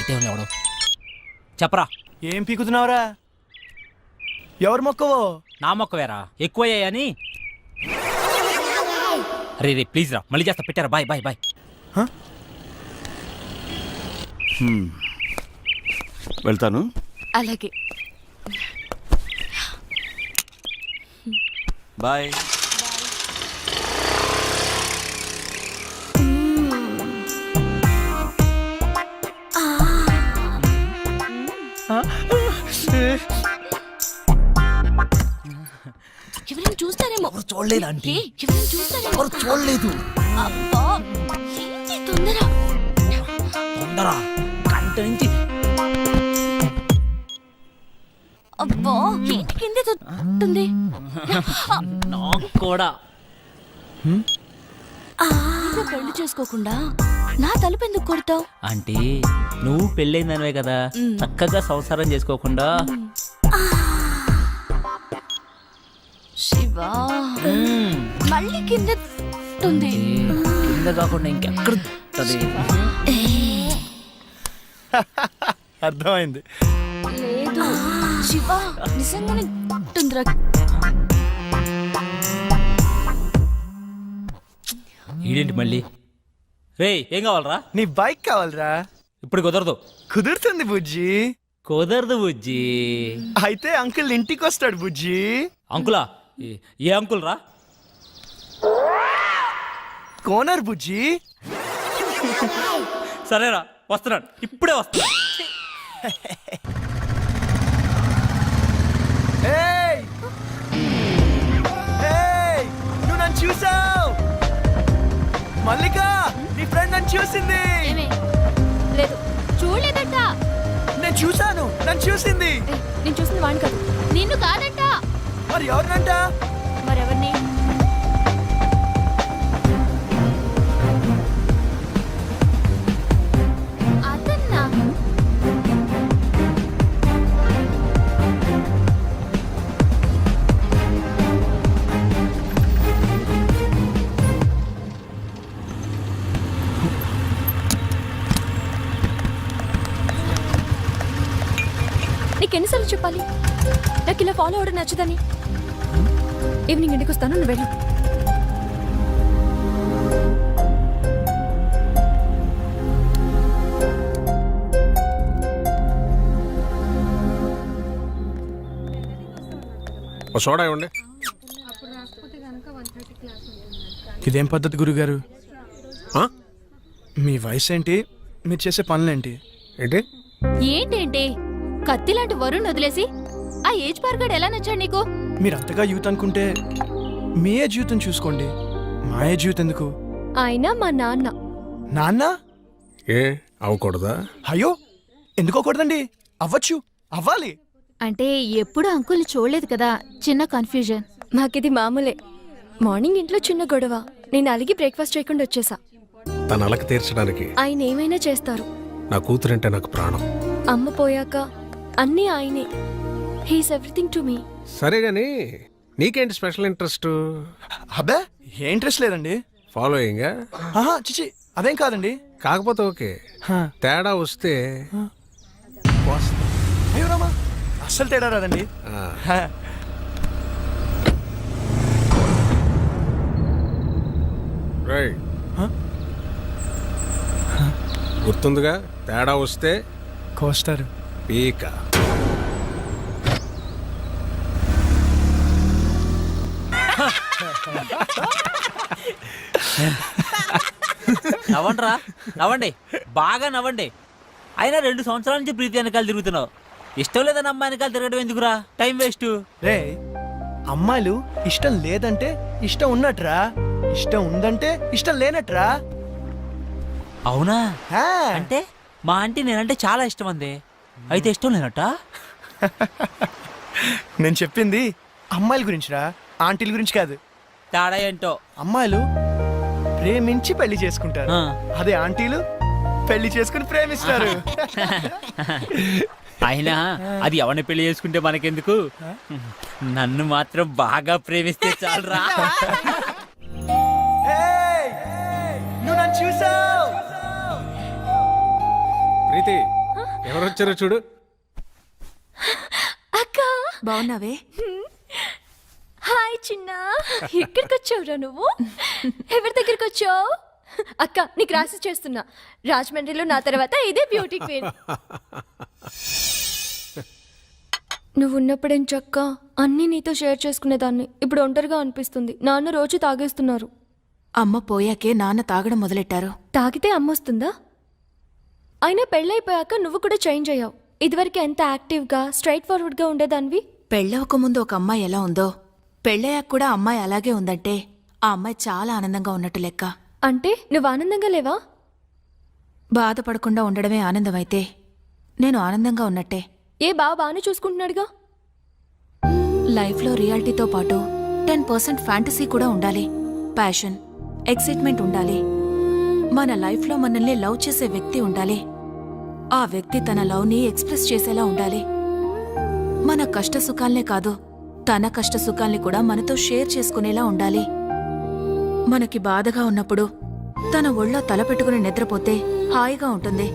ఇటే ఎవడు చెప్పరా. ఏం పీకుతున్నావురా? ఎవరు మొక్కవో? నా మొక్క వేరా ఎక్కువయ్యాయని. రే రే ప్లీజ్ రా, మళ్ళీ చేస్తా. పెట్టారా? Bye bye bye. వెళ్తాను. అలాగే బాయ్. ఎవరైనా చూస్తారేమో. చూడలేదు ఆంటీ, ఎవరైనా చూస్తారేమో. ఎవరు చూడలేదు. అబ్బా ఏంటి తొందర తొందర గంట నుంచి. అబ్బా ఏంటి కింద తొట్టుంది. నాకు కూడా. పెళ్లి చేసుకోకుండా నా తలుపు ఎందుకు కొడతావు? ఆంటీ నువ్వు పెళ్ళైందనివే కదా, చక్కగా సంసారం చేసుకోకుండా. శివా మళ్ళీ కింద తొట్టుంది. కింద కాకుండా ఇంకెక్కడ ఉంటది? అర్థమైంది. లేదు శివా నిజంగానే తొందర. ఈడేంటి మళ్ళీ? రే ఏం కావాలరా? నీ బైక్ కావాలరా? ఇప్పుడు కుదరదు. కుదురుతుంది బుజ్జి. కుదరదు బుజ్జి. అయితే అంకుల్ ఇంటికి వస్తాడు బుజ్జి. అంకులా? ఏ అంకుల్ రా? కోనర్ బుజ్జి. సరేరా వస్తున్నాడు, ఇప్పుడే వస్తున్నాడు. ఏయ్! ఏయ్! నువ్వు నన్ను చూసావు? మల్లిక నీ ఫ్రెండ్ నన్ను చూసింది. లేదు చూడలేదట. నేను చూసాను, నన్ను చూసింది. నేను చూసింది వాడిని కాదు, నిన్ను కాదంట. మరి ఎవరినంట? మరెవరిని? అదన్నా నీకెన్నిసార్లు చెప్పాలి నాకు ఇలా ఫాలో అవడం నచ్చదని? ఈవినింగ్ ఇంటికి వస్తాను, నువ్వు వెళ్ళు. సోడా ఇవ్వండి. ఇదేం పద్ధతి గురుగారు? మీ వయసు ఏంటి, మీరు చేసే పనులేంటి? ఏంటి ఏంటేంటి కత్తి లాంటి వరుణ్ వదిలేసి ఆ ఏజ్ పార్గాడు ఎలా నచ్చాడు నీకు? మీరు అంతగా యూత్ అనుకుంటే మీ ఏ జీవితం చూసుకోండి, మా ఏ జీవితం ఎందుకు? ఆయన మా నాన్న. నాన్న? ఏ అవ్వకూడదా? అయ్యో ఎందుకోకూడదండి, అవ్వచ్చు, అవ్వాలి. అంటే ఎప్పుడు అంకుల్ని చూడలేదు కదా, చిన్న కన్ఫ్యూజన్. మాకిది మామూలే. మార్నింగ్ ఇంట్లో చిన్న గొడవ, నేను అలిగి బ్రేక్ఫాస్ట్ చేయకుండా వచ్చేసా. తన అలక తీర్చడానికి ఆయన ఏమైనా చేస్తారు. నా కూతురంటే నాకు ప్రాణం. అమ్మ పోయాక అన్నీ ఆయనే. He's everything to me. సరే గాని నీకేంటి స్పెషల్ ఇంట్రెస్ట్? అబ్బే ఏ ఇంట్రెస్ట్ లేదండి. ఫాలోయింగ్? ఆహా చిచి అదేం కాదండి. కాకపోతే ఓకే, తేడా వస్తే అయ్యో రామా, అస్సలు తేడా రాదండి. రైట్. గుర్తుందిగా, తేడా వస్తే కోస్తారు. పీక. నవ్వండిరా, నవ్వండి, బాగా నవ్వండి. అయినా 2 సంవత్సరాల నుంచి ప్రీతి వెనకాల తిరుగుతున్నావు. ఇష్టం లేదని అమ్మాయి వెనకాల తిరగడం ఎందుకురా? Time waste. రే అమ్మాయిలు ఇష్టం లేదంటే ఇష్టం ఉన్నట్రా, ఇష్టం ఉందంటే ఇష్టం లేనట్రా. అవునా? హా. అంటే మా ఆంటీ నేనంటే చాలా ఇష్టం అంది, అయితే ఇష్టం లేనట్ట? నేను చెప్పింది అమ్మాయిల గురించిరా, ఆంటీల గురించి కాదు. తేడా ఏంటో. అమ్మాయిలు ప్రేమించి పెళ్లి చేసుకుంటారు, అదే ఆంటీలు పెళ్లి చేసుకుని ప్రేమిస్తారు. అయినా అది ఎవరిని పెళ్లి చేసుకుంటే మనకెందుకు, నన్ను మాత్రం బాగా ప్రేమిస్తే చాలురా. నువ్వు నన్ను చూసావు? ప్రీతి ఎవరు వచ్చారో చూడు. అక్క బాగున్నావే? హాయ్ చిన్న, ఎక్కడికి వచ్చావురా నువ్వు? ఎవరి దగ్గరికి వచ్చావు? అక్క నీకు రాసి చేస్తున్నా, రాజమండ్రిలో నా తర్వాత ఇదే బ్యూటీ క్వీన్. నువ్వు ఉన్నప్పుడేం చక్క అన్నీ నీతో షేర్ చేసుకునేదాన్ని. ఇప్పుడు ఒంటరిగా అనిపిస్తుంది. నాన్న రోజు తాగేస్తున్నారు. అమ్మ పోయాకే నాన్న తాగడం మొదలెట్టారు. తాగితే అమ్మొస్తుందా? అయినా పెళ్ళైపోయాక నువ్వు కూడా చేంజ్ అయ్యావు. ఇదివరకు ఎంత యాక్టివ్గా స్ట్రైట్ ఫార్వర్డ్గా ఉండేదానివి. పెళ్ళవక ముందు ఒక అమ్మాయి ఎలా ఉందో పెళ్ళయ్యాక కూడా అమ్మాయి అలాగే ఉందంటే ఆ అమ్మాయి చాలా ఆనందంగా ఉన్నట్టు లెక్క. అంటే నువ్వు ఆనందంగా లేవా? బాధపడకుండా ఉండడమే ఆనందమైతే నేను ఆనందంగా ఉన్నట్టే. ఏ బాగానే చూసుకుంటున్నాడుగా. లైఫ్లో రియాలిటీతో పాటు 10% ఫ్యాంటసీ కూడా ఉండాలి. ప్యాషన్, ఎక్సైట్మెంట్ ఉండాలి. మన లైఫ్లో మనల్ని లవ్ చేసే వ్యక్తి ఉండాలి. ఆ వ్యక్తి తన లవ్ని ఎక్స్ప్రెస్ చేసేలా ఉండాలి. మన కష్ట సుఖాల్నే కాదు, తన కష్ట సుఖాల్ని కూడా మనతో షేర్ చేసుకునేలా ఉండాలి. మనకి బాధగా ఉన్నప్పుడు తన ఒళ్ళో తలపెట్టుకుని నిద్రపోతే హాయిగా ఉంటుంది.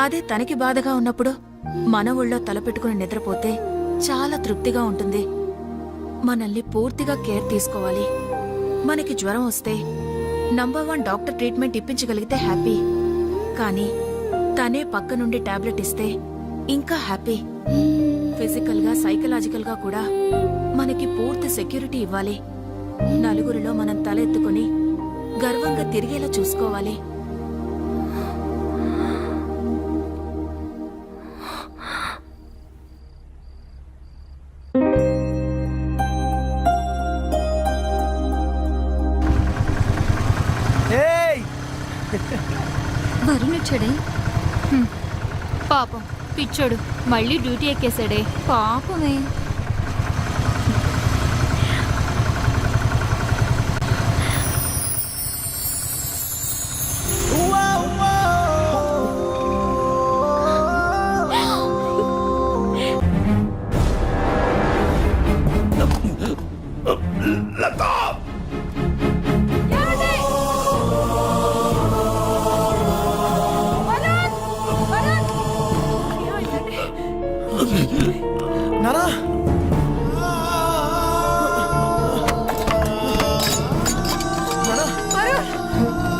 అదే తనకి బాధగా ఉన్నప్పుడు మన ఒళ్ళో తలపెట్టుకుని నిద్రపోతే చాలా తృప్తిగా ఉంటుంది. మనల్ని పూర్తిగా కేర్ తీసుకోవాలి. మనకి జ్వరం వస్తే నంబర్ 1 డాక్టర్ ట్రీట్మెంట్ ఇప్పించగలిగితే హ్యాపీ. కానీ తనే పక్క నుండి టాబ్లెట్ ఇస్తే ఇంకా హ్యాపీ. ఫిజికల్గా సైకలాజికల్గా కూడా మనకి పూర్తి సెక్యూరిటీ ఇవ్వాలి. నలుగురిలో మనం తల ఎత్తుకుని గర్వంగా తిరిగేలా చూసుకోవాలి. ఏయ్ వరుణ్ వచ్చాడే. పాపం పిచ్చోడు మళ్ళీ డ్యూటీ ఎక్కేశాడే పాపమే. నానా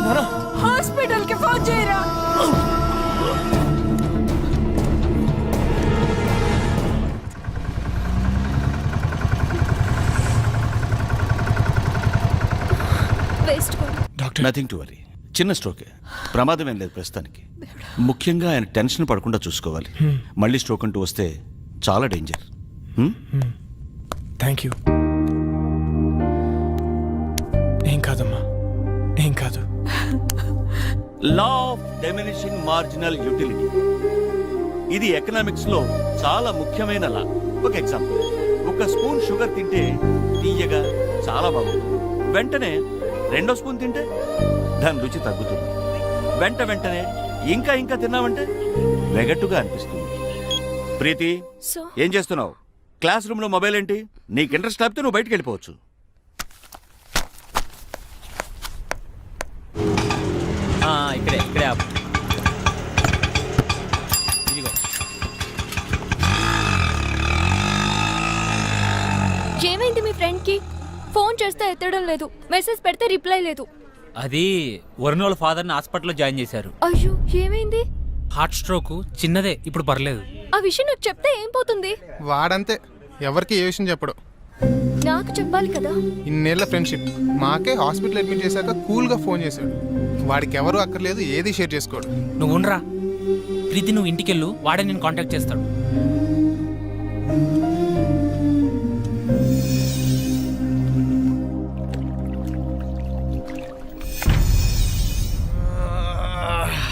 నానా హాస్పిటల్ కి ఫోన్ చేయరా. Waste. Doctor nothing to worry, చిన్న స్ట్రోకే, ప్రమాదం ఏం లేదు ప్రస్తుతానికి. ముఖ్యంగా ఆయన టెన్షన్ పడకుండా చూసుకోవాలి. మళ్ళీ స్ట్రోక్ అంటూ వస్తే చాలా డేంజర్. Thank you. ఏం కాదమ్మా, ఏం కాదు. Law of diminishing marginal utility, ఇది ఎకనామిక్స్ లో చాలా ముఖ్యమైన లా. ఒక ఎగ్జాంపుల్, ఒక స్పూన్ షుగర్ తింటే తీయగా చాలా బాగుంటుంది. వెంటనే 2వ స్పూన్ తింటే దాని రుచి తగ్గుతుంది. వెంటనే ఇంకా ఇంకా తిన్నామంటే వెగట్టుగా అనిపిస్తుంది. ప్రీతి, సో ఏం చేస్తున్నావు? క్లాస్ రూమ్ లో మొబైల్ ఏంటి? నీకు ఇంట్రెస్ట్ లేకపోతే నువ్వు బయటికి వెళ్ళిపోవచ్చు. ఇక్కడే ఆపు. ఇదిగో. ఏమైంది మీ ఫ్రెండ్ కి? ఫోన్ చేస్తే ఎత్తడం లేదు, మెసేజ్ పెడితే రిప్లై లేదు. అది వరుణ్ వాళ్ళ ఫాదర్ని హాస్పిటల్లో జాయిన్ చేశారు. అయ్యో ఏమైంది? హార్ట్ స్ట్రోక్ చిన్నదే, ఇప్పుడు పర్లేదు. ఆ విషయం నాకు చెప్తే ఏం పోతుంది? వాడంతే, ఎవరికి ఏ విషయం చెప్పడు. నాకు చెప్పాలి కదా. ఇన్నేళ్ల ఫ్రెండ్షిప్, మాకే హాస్పిటల్ అడ్మిట్ చేశాక కూల్గా ఫోన్ చేశాడు. వాడికి ఎవరు అక్కర్లేదు, ఏది షేర్ చేసుకోడు. నువ్వు ఉండరా ప్రీతి, నువ్వు ఇంటికెళ్ళు, వాడే నేను కాంటాక్ట్ చేస్తాడు.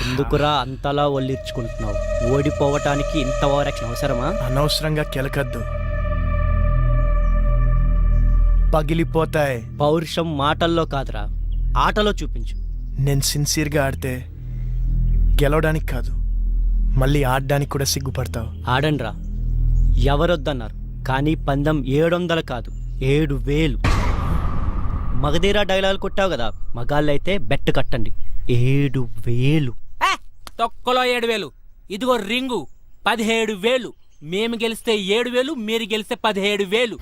ఎందుకురా అంతలా ఒళ్ళిర్చుకుంటున్నావు? ఓడిపోవటానికి ఇంత ఓవరాక్షన్ అవసరమా? అనవసరంగా కెలకద్దు, పగిలిపోతాయి. పౌరుషం మాటల్లో కాదురా, ఆటలో చూపించు. నేను సిన్సియర్గా ఆడితే గెలవడానికి కాదు, మళ్ళీ ఆడడానికి కూడా సిగ్గుపడతావు. ఆడండ్రా, ఎవరొద్దన్నారు? కానీ పందెం 700 కాదు, 7000. మగధీరా డైలాగ్ కొట్టావు కదా, మగాళ్ళైతే బెట్ కట్టండి. 7000. తొక్కలో 7000. ఇదిగో రింగు 17,000. మేము గెలిస్తే 7,000, మీరు గెలిస్తే 17,000.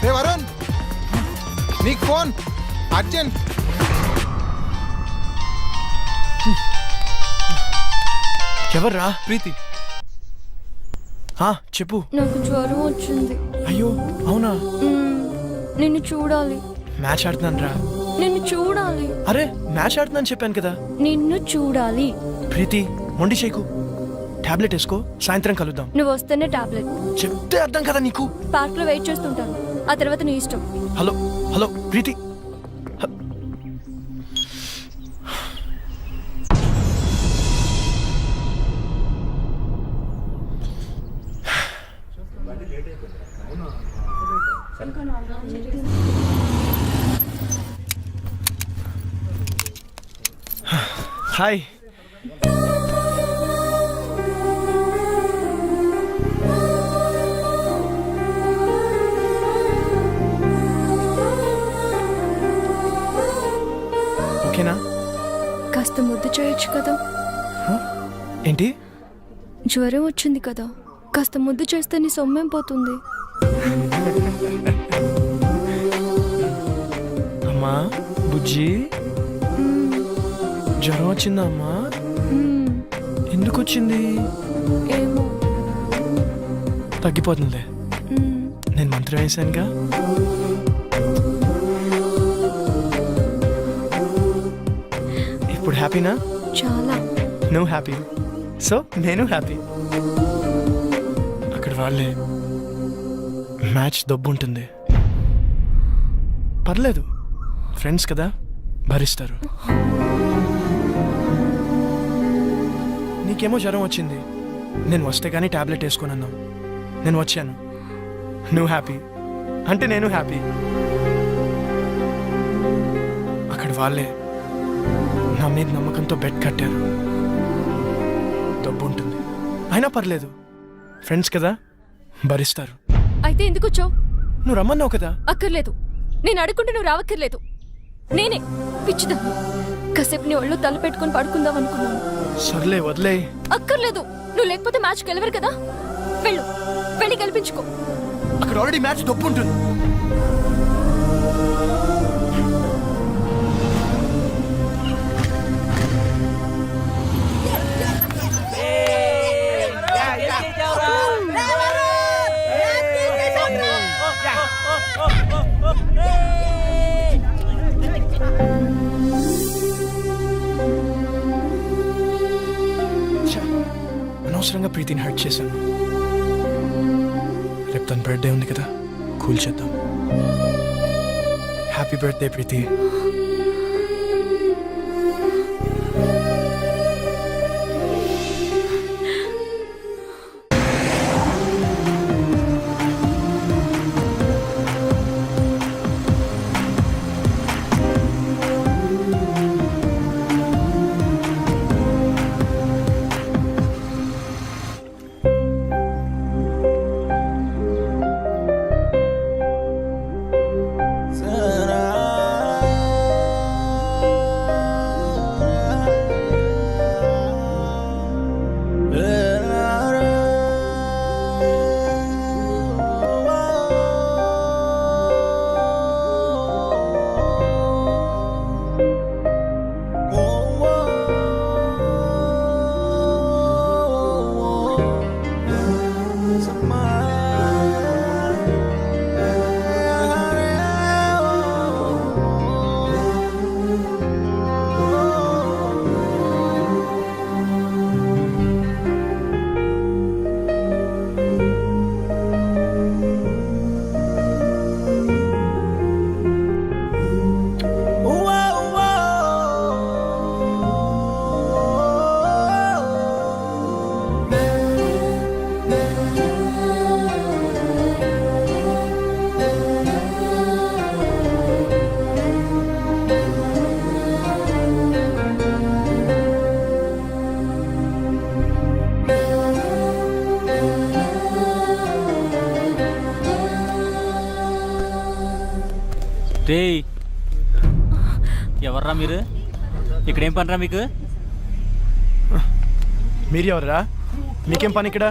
రే వరుణ్, నీకు ఫోన్ అర్జెంట్. ఎవర్రా? ప్రీతి. చెప్పు. నాకు జ్వరం వచ్చింది. అయ్యో అవునా? నిన్ను చూడాలి. మ్యాచ్ ఆడుతున్నాను రా. నిన్ను చూడాలి. అరే మ్యాచ్ ఆడుతున్నాను చెప్పాను కదా. నిన్ను చూడాలి. ప్రీతి మొండి చేయకు. టాబ్లెట్ వేసుకో, సాయంత్రం కలుద్దాం. నువ్వు వస్తేనే టాబ్లెట్. చెప్తే అర్థం కదా నీకు. పార్క్ లో వెయిట్ చేస్తుంటాను, ఆ తర్వాత నీ ఇష్టం. హలో హలో ప్రీతి. హాయ్. ఓకేనా? కాస్త ముద్దు చేయొచ్చు కదా. ఏంటి? జ్వరం వచ్చింది కదా, కాస్త ముద్దు చేస్తే నీ సొమ్మేం పోతుంది. అమ్మా బుజ్జి, జ్వరం వచ్చిందా అమ్మా? ఎందుకు వచ్చింది? ఏమో. తగ్గిపోతుందిలే, నేను మంత్రం వేసానుగా. ఇప్పుడు హ్యాపీనా? చాలా. నువ్వు హ్యాపీ, సో నేను హ్యాపీ. అక్కడ వాళ్ళే మ్యాచ్ దబ్బు ఉంటుంది. పర్లేదు, ఫ్రెండ్స్ కదా, భరిస్తారు. నీకేమో జ్వరం వచ్చింది, నేను వస్తే కానీ టాబ్లెట్ వేసుకున్నాను. నేను వచ్చాను, నువ్వు హ్యాపీ అంటే నేను హ్యాపీ. అక్కడ వాళ్ళే నా మీద నమ్మకంతో బెడ్ కట్టారు. డబ్బు ఉంటుంది, అయినా పర్లేదు, ఫ్రెండ్స్ కదా, భరిస్తారు. అయితే ఎందుకు వచ్చావు? నువ్వు రమ్మన్నావు కదా. అక్కర్లేదు, నేను అడుగుంటే నువ్వు రావక్కర్లేదు. నేనే పిచ్చిదా కాసేపు నీ ఒళ్ళు తల పెట్టుకొని పడుకుందాం అనుకున్నాను. సర్లే వదిలే. అక్కర్లేదు, నువ్వు లేకపోతే మ్యాచ్ గెలవరు కదా. వెళ్ళు, వెళ్ళి గెలిపించుకో. అక్కడ ఆల్రెడీ మ్యాచ్ డబ్బు ఉంటుంది. అనవసరంగా ప్రీతిని హర్ట్ చేశాను. రేపు తన బర్త్డే ఉంది కదా, కూల్ చేద్దాం. హ్యాపీ బర్త్డే ప్రీతి. రేయ్ ఎవర్రా మీరు? ఇక్కడేం పనిరా మీకు? మీరు ఎవరా? మీకేం పని ఇక్కడ?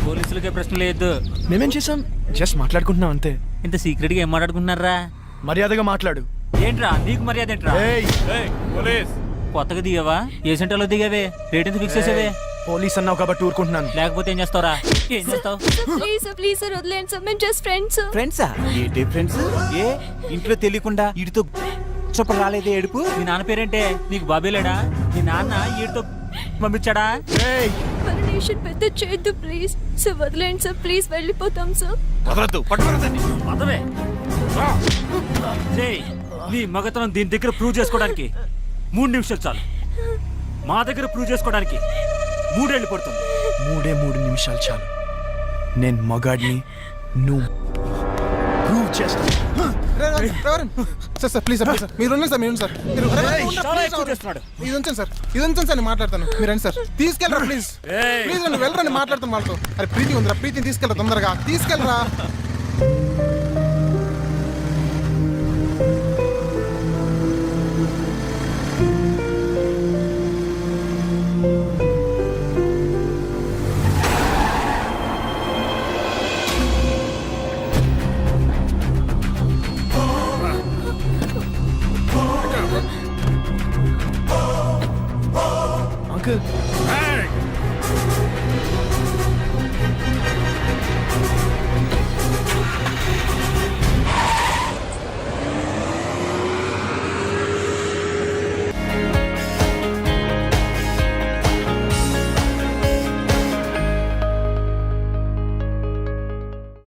పోలీసులకే ప్రశ్న లేదు. మేమేం చేసాం? జస్ట్ మాట్లాడుకుంటున్నాం అంతే. ఇంత సీక్రెట్గా ఏం మాట్లాడుకుంటున్నారా? మర్యాదగా మాట్లాడు. ఏంట్రా నీకు మర్యాద ఏంట్రా? ఏయ్, కొత్తగా దిగావా? ఏ సెంటర్లో దిగావే? రేట్ ఎంత ఫిక్స్ చేసేవే? పోలీస్ అన్నావు కాబట్టి ఊరుకుంటున్నాను. లేకపోతే ఏం చేస్తావురా? ఏం చేస్తావు? ప్లీజ్ సార్, ప్లీజ్ సార్ వదిలేండి సార్, మేము జస్ట్ ఫ్రెండ్స్. ఫ్రెండ్సా? ఏంటి ఫ్రెండ్స్? ఏ ఇంట్లో తెలియకుండా వీడితో చొప్ప రాలేదే ఏడుపు? మీ నాన్న పేరేంటే? నీకు బాబే లేడా? మీ నాన్న ఈడితో పంపించాడా? పర్మిషన్ పెద్ద చేయొద్దు ప్లీజ్ సార్, వదిలేండి సార్ ప్లీజ్, వెళ్ళిపోతాం సార్. వదలద్దు, పట్టుకోరదండి. పదవే నీ మగతనం దీని దగ్గర ప్రూవ్ చేసుకోవడానికి 3 నిమిషాలు చాలు. మా దగ్గర ప్రూవ్ చేసుకోవడానికి 3 ఏళ్ళు పడుతుంది. 3 నిమిషాలు చాలు. నేను మగాడిని, నువ్వు ప్రూవ్ చేస్తా. సార్ సార్ ప్లీజ్ సార్, మీరు ఉండండి సార్, మీరు ఉండండి సార్, మీరు చాలా ఎక్కువ చేస్తున్నాడు. ఇది ఉంచండి సార్, ఇది ఉంచండి సార్, నేను మాట్లాడతాను. మీరు రండి సార్, తీసుకెళ్ళరా ప్లీజ్, ప్లీజ్ రండి, వెళ్ళరండి, మాట్లాడతాను వాళ్ళతో. అరే ప్రీతి ఉందిరా, ప్రీతిని తీసుకెళ్ళరా, తొందరగా తీసుకెళ్ళరా. అంకుల్